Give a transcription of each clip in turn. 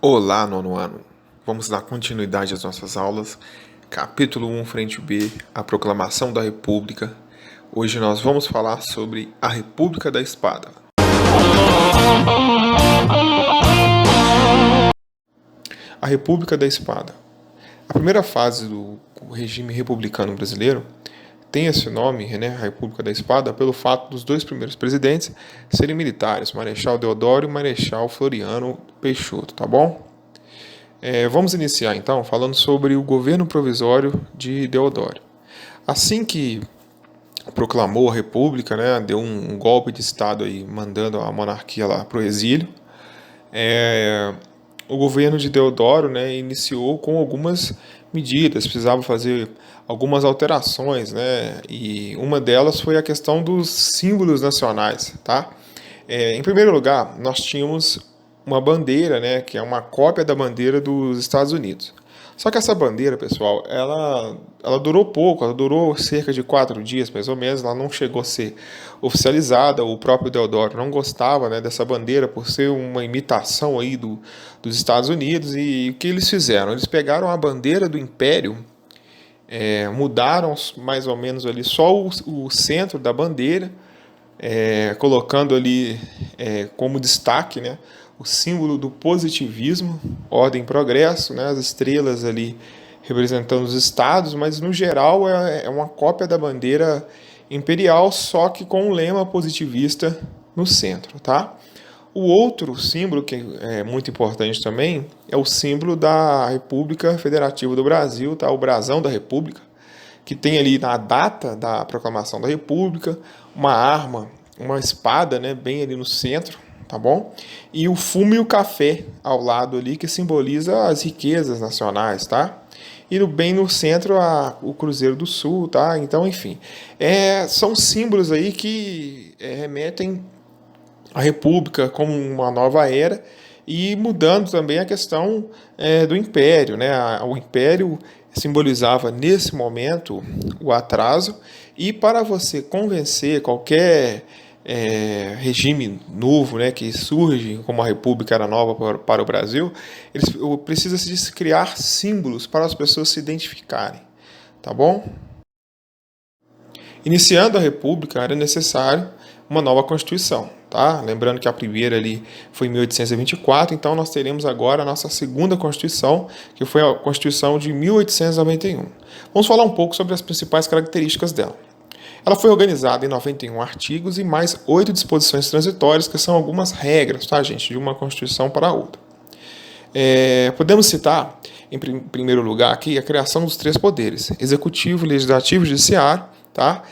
Olá, nono ano. Vamos dar continuidade às nossas aulas. Capítulo 1, frente B, a Proclamação da República. Hoje nós vamos falar sobre a República da Espada. A República da Espada. A primeira fase do regime republicano brasileiro tem esse nome, né, a República da Espada, pelo fato dos dois primeiros presidentes serem militares, Marechal Deodoro e Marechal Floriano Peixoto, tá bom? Vamos iniciar então falando sobre o governo provisório de Deodoro. Assim que proclamou a República, né, deu um golpe de Estado aí, mandando a monarquia lá para o exílio, o governo de Deodoro, né, iniciou com algumas medidas, precisava fazer algumas alterações, né, e uma delas foi a questão dos símbolos nacionais, tá? Em primeiro lugar, nós tínhamos uma bandeira, né, que é uma cópia da bandeira dos Estados Unidos. Só que essa bandeira, pessoal, ela durou pouco, ela durou cerca de 4 dias, mais ou menos, ela não chegou a ser oficializada, o próprio Deodoro não gostava, né, dessa bandeira por ser uma imitação aí dos Estados Unidos, e o que eles fizeram? Eles pegaram a bandeira do Império, mudaram mais ou menos ali só o centro da bandeira, colocando ali como destaque, né, o símbolo do positivismo, ordem e progresso, né, as estrelas ali representando os estados, mas no geral é uma cópia da bandeira imperial, só que com um lema positivista no centro, tá? O outro símbolo que é muito importante também é o símbolo da República Federativa do Brasil, tá? O brasão da República, que tem ali na data da proclamação da República uma arma, uma espada, né, bem ali no centro, tá bom? E o fumo e o café ao lado ali, que simboliza as riquezas nacionais, tá? E bem no centro o Cruzeiro do Sul, tá? Então, enfim, são símbolos aí que remetem à República como uma nova era, e mudando também a questão do Império, né? O Império simbolizava nesse momento o atraso, e para você convencer qualquer regime novo, né, que surge, como a República era nova para o Brasil, precisa se criar símbolos para as pessoas se identificarem, tá bom? Iniciando a República era necessário uma nova Constituição, tá? Lembrando que a primeira ali foi em 1824, então nós teremos agora a nossa segunda Constituição, que foi a Constituição de 1891. Vamos falar um pouco sobre as principais características dela. Ela foi organizada em 91 artigos e mais 8 disposições transitórias, que são algumas regras, tá, gente, de uma Constituição para a outra. Podemos citar, em primeiro lugar, aqui, a criação dos 3 poderes, executivo, legislativo e judiciário, tá?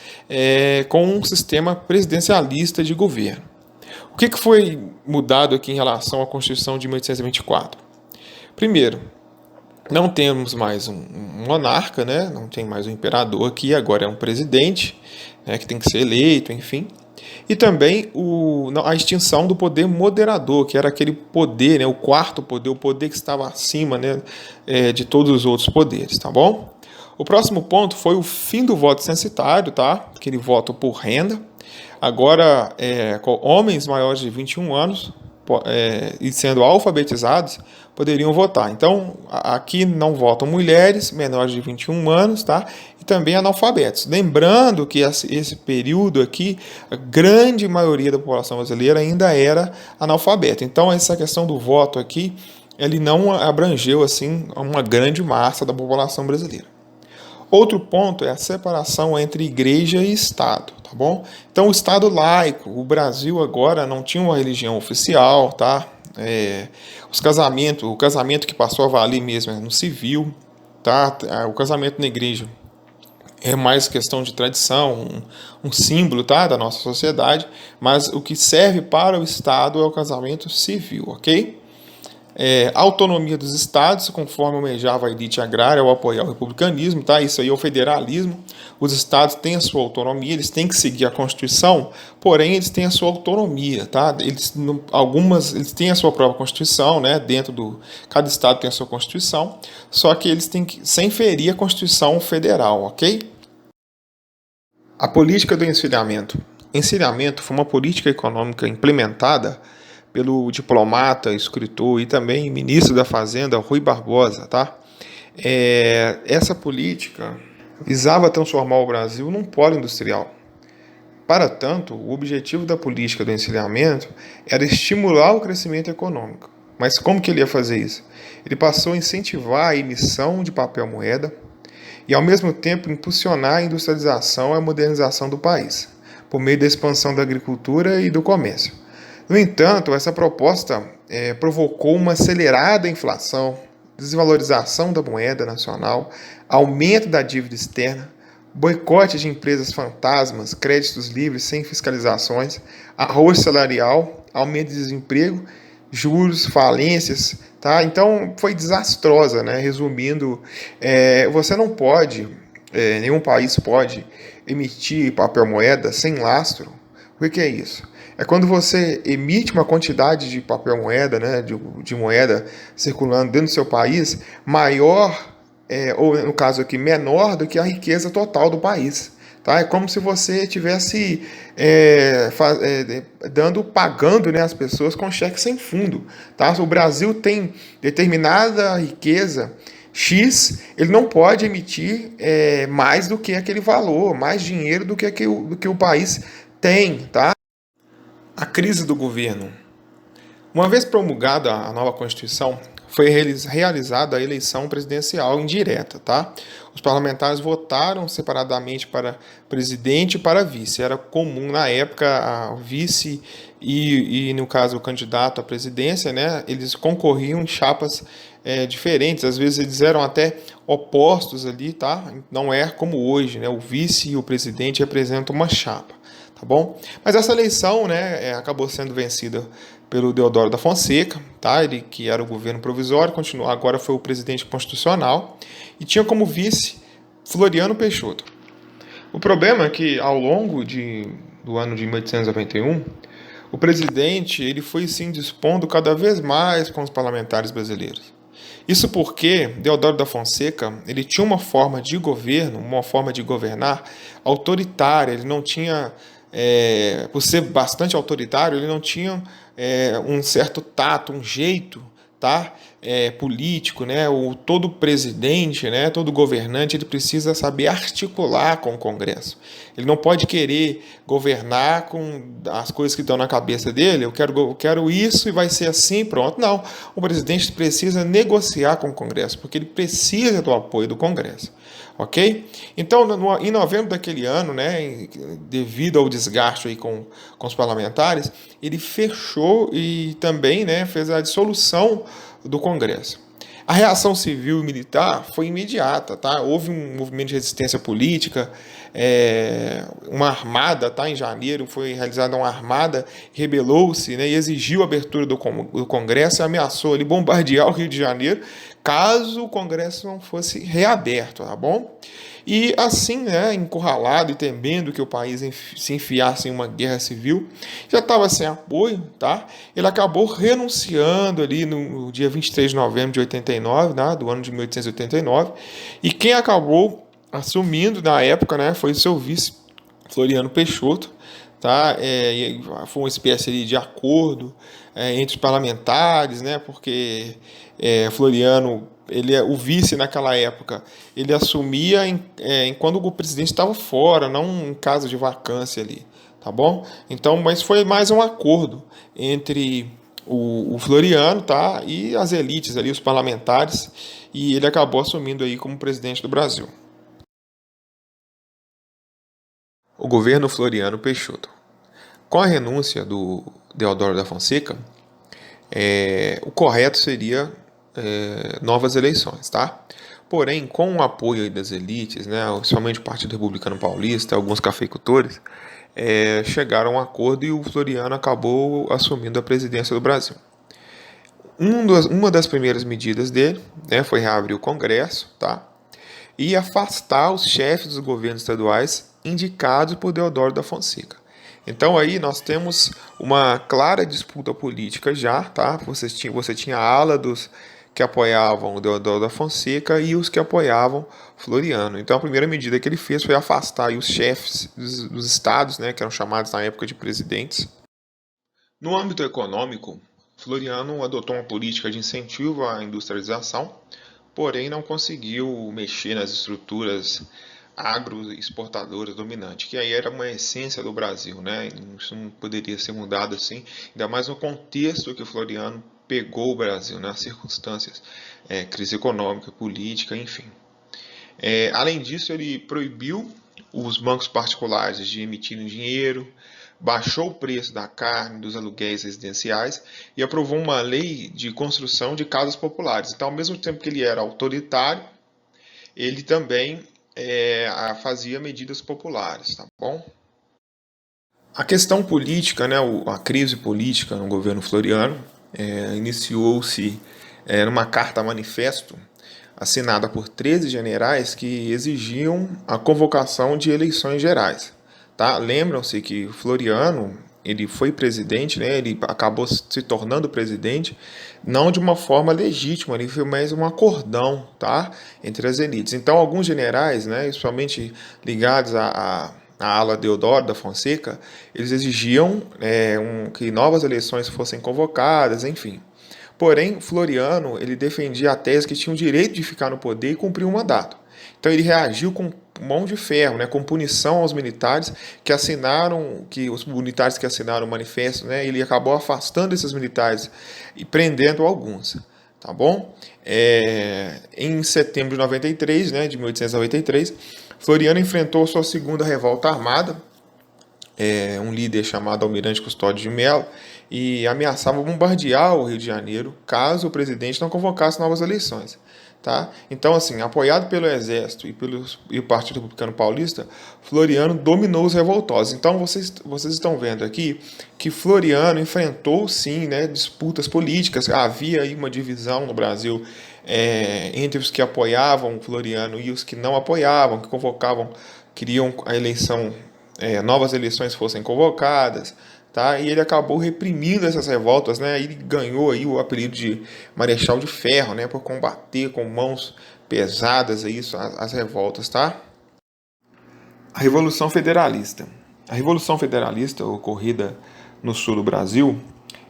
Com um sistema presidencialista de governo. O que foi mudado aqui em relação à Constituição de 1824? Primeiro, não temos mais um monarca, né? Não tem mais um imperador aqui, agora é um presidente, né, que tem que ser eleito, enfim. E também a extinção do poder moderador, que era aquele poder, né, o quarto poder, o poder que estava acima, né, de todos os outros poderes, tá bom? O próximo ponto foi o fim do voto censitário, tá? Aquele voto por renda. Agora, homens maiores de 21 anos e sendo alfabetizados poderiam votar. Então, aqui não votam mulheres menores de 21 anos, tá? E também analfabetos. Lembrando que esse período aqui, a grande maioria da população brasileira ainda era analfabeta. Então, essa questão do voto aqui, ele não abrangeu assim uma grande massa da população brasileira. Outro ponto é a separação entre igreja e Estado, tá bom? Então, o Estado laico, o Brasil agora não tinha uma religião oficial, tá? O casamento que passou a valer mesmo no civil, tá? O casamento na igreja é mais questão de tradição, um símbolo, tá, da nossa sociedade, mas o que serve para o Estado é o casamento civil, ok? Autonomia dos estados, conforme almejava a elite agrária ao apoiar o republicanismo, tá? Isso aí é o federalismo. Os estados têm a sua autonomia, eles têm que seguir a Constituição, porém eles têm a sua autonomia, tá? Eles têm a sua própria Constituição, né? Cada estado tem a sua Constituição, só que eles têm que, sem ferir a Constituição federal, ok? A política do encilhamento. Encilhamento foi uma política econômica implementada pelo diplomata, escritor e também ministro da Fazenda, Rui Barbosa, tá? Essa política visava transformar o Brasil num polo industrial. Para tanto, o objetivo da política do encilhamento era estimular o crescimento econômico. Mas como que ele ia fazer isso? Ele passou a incentivar a emissão de papel moeda e, ao mesmo tempo, impulsionar a industrialização e a modernização do país, por meio da expansão da agricultura e do comércio. No entanto, essa proposta provocou uma acelerada inflação, desvalorização da moeda nacional, aumento da dívida externa, boicote de empresas fantasmas, créditos livres sem fiscalizações, arroz salarial, aumento de desemprego, juros, falências, tá? Então foi desastrosa, né? Resumindo, você não pode, nenhum país pode emitir papel moeda sem lastro. O que é isso? É quando você emite uma quantidade de papel moeda, né, de moeda circulando dentro do seu país, maior, ou no caso aqui, menor do que a riqueza total do país. Tá? É como se você estivesse pagando, né, as pessoas com cheque sem fundo. Tá? O Brasil tem determinada riqueza X, ele não pode emitir mais do que aquele valor, mais dinheiro do que o país tem. Tá? A crise do governo. Uma vez promulgada a nova Constituição, foi realizada a eleição presidencial indireta, tá? Os parlamentares votaram separadamente para presidente e para vice. Era comum na época o vice no caso, o candidato à presidência, né? Eles concorriam em chapas diferentes, às vezes eles eram até opostos ali, tá? Não é como hoje, né? O vice e o presidente representam uma chapa. Tá bom? Mas essa eleição, né, acabou sendo vencida pelo Deodoro da Fonseca, tá? Ele que era o governo provisório, continuou, agora foi o presidente constitucional e tinha como vice Floriano Peixoto. O problema é que ao longo do ano de 1891, o presidente ele foi se indispondo cada vez mais com os parlamentares brasileiros. Isso porque Deodoro da Fonseca ele tinha uma forma de governo, uma forma de governar autoritária. Ele não tinha por ser bastante autoritário, ele não tinha um certo tato, um jeito, tá? Político, né? Todo presidente, né? Todo governante, ele precisa saber articular com o Congresso. Ele não pode querer governar com as coisas que estão na cabeça dele. Eu quero isso e vai ser assim, pronto. Não. O presidente precisa negociar com o Congresso, porque ele precisa do apoio do Congresso. Ok? Então, em novembro daquele ano, né, devido ao desgaste aí com os parlamentares, ele fechou e também, né, fez a dissolução do Congresso. A reação civil e militar foi imediata, tá? Houve um movimento de resistência política, uma armada, tá? Em janeiro foi realizada uma armada, rebelou-se, né, e exigiu a abertura do Congresso e ameaçou ali bombardear o Rio de Janeiro caso o Congresso não fosse reaberto, tá bom? E assim, né, encurralado e temendo que o país se enfiasse em uma guerra civil, já estava sem apoio, tá? Ele acabou renunciando ali no dia 23 de novembro de 89, né, do ano de 1889, e quem acabou assumindo na época, né, foi o seu vice, Floriano Peixoto, tá? Foi uma espécie de acordo entre os parlamentares, né? Porque Floriano, ele é o vice naquela época, ele assumia enquanto o presidente estava fora, não em caso de vacância ali, tá bom? Então, mas foi mais um acordo entre o Floriano, tá? E as elites ali, os parlamentares, e ele acabou assumindo aí como presidente do Brasil. O governo Floriano Peixoto. Com a renúncia do Deodoro da Fonseca, o correto seria novas eleições, tá? Porém, com o apoio das elites, né, somente o Partido Republicano Paulista, alguns cafeicultores, chegaram a um acordo e o Floriano acabou assumindo a presidência do Brasil. Uma das primeiras medidas dele, né, foi reabrir o Congresso, tá? E afastar os chefes dos governos estaduais indicados por Deodoro da Fonseca. Então aí nós temos uma clara disputa política já, tá? Você tinha a ala dos que apoiavam o Deodoro da Fonseca e os que apoiavam Floriano. Então a primeira medida que ele fez foi afastar aí os chefes dos estados, né, que eram chamados na época de presidentes. No âmbito econômico, Floriano adotou uma política de incentivo à industrialização, porém não conseguiu mexer nas estruturas agroexportadoras dominantes, que aí era uma essência do Brasil, né? Isso não poderia ser mudado assim, ainda mais no contexto que Floriano pegou o Brasil, nas circunstâncias, crise econômica, política, enfim. Além disso, ele proibiu os bancos particulares de emitirem dinheiro, baixou o preço da carne, dos aluguéis residenciais e aprovou uma lei de construção de casas populares. Então, ao mesmo tempo que ele era autoritário, ele também fazia medidas populares, tá bom? A questão política, né, a crise política no governo Floriano, iniciou-se numa carta manifesto assinada por 13 generais que exigiam a convocação de eleições gerais. Tá? Lembram-se que Floriano ele foi presidente, né? Ele acabou se tornando presidente, não de uma forma legítima, ele foi mais um acordão, tá? Entre as elites. Então, alguns generais, né, principalmente ligados à ala Deodoro da Fonseca, eles exigiam que novas eleições fossem convocadas, enfim. Porém, Floriano ele defendia a tese que tinha o direito de ficar no poder e cumprir um mandato. Então ele reagiu com mão de ferro, né, com punição aos militares que os militares que assinaram o manifesto, né, ele acabou afastando esses militares e prendendo alguns, tá bom? Em setembro de 93, né, de 1893, Floriano enfrentou sua segunda revolta armada, um líder chamado Almirante Custódio de Mello, e ameaçava bombardear o Rio de Janeiro caso o presidente não convocasse novas eleições. Tá? Então, assim, apoiado pelo Exército e o Partido Republicano Paulista, Floriano dominou os revoltosos. Então, vocês estão vendo aqui que Floriano enfrentou, sim, né, disputas políticas. Havia aí uma divisão no Brasil entre os que apoiavam Floriano e os que não apoiavam, que convocavam, queriam a eleição, novas eleições fossem convocadas. Tá? E ele acabou reprimindo essas revoltas, né? Ele ganhou aí o apelido de Marechal de Ferro, né? Por combater com mãos pesadas aí as revoltas, tá? A Revolução Federalista. A Revolução Federalista, ocorrida no sul do Brasil,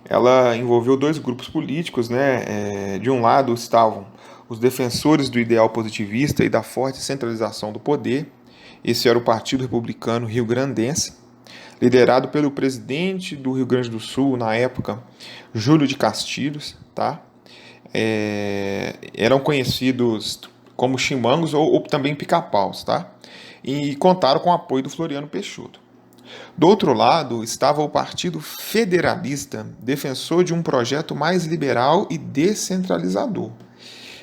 ela envolveu dois grupos políticos, né? De um lado estavam os defensores do ideal positivista e da forte centralização do poder. Esse era o Partido Republicano Rio-Grandense, liderado pelo presidente do Rio Grande do Sul, na época, Júlio de Castilhos, tá? Eram conhecidos como chimangos ou também pica-paus, tá? E contaram com o apoio do Floriano Peixoto. Do outro lado, estava o Partido Federalista, defensor de um projeto mais liberal e descentralizador.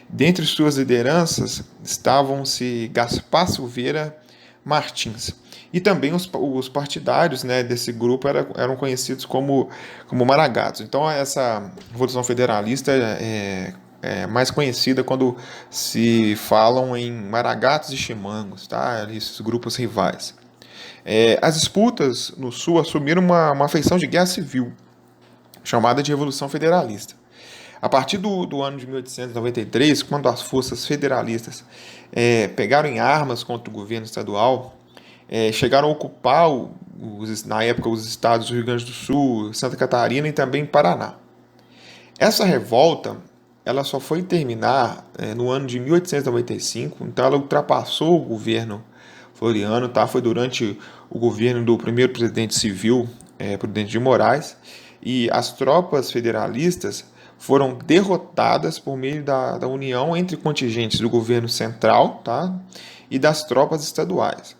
Dentre suas lideranças estavam-se Gaspar Silveira Martins. E também os partidários, né, desse grupo eram conhecidos como maragatos. Então, essa Revolução Federalista é mais conhecida quando se falam em maragatos e chimangos, tá? Esses grupos rivais. As disputas no Sul assumiram uma feição de guerra civil, chamada de Revolução Federalista. A partir do ano de 1893, quando as forças federalistas pegaram em armas contra o governo estadual, chegaram a ocupar, na época, os estados do Rio Grande do Sul, Santa Catarina e também Paraná. Essa revolta ela só foi terminar no ano de 1895, então ela ultrapassou o governo Floriano, tá? Foi durante o governo do primeiro presidente civil, Prudente de Moraes, e as tropas federalistas foram derrotadas por meio da união entre contingentes do governo central, tá? E das tropas estaduais.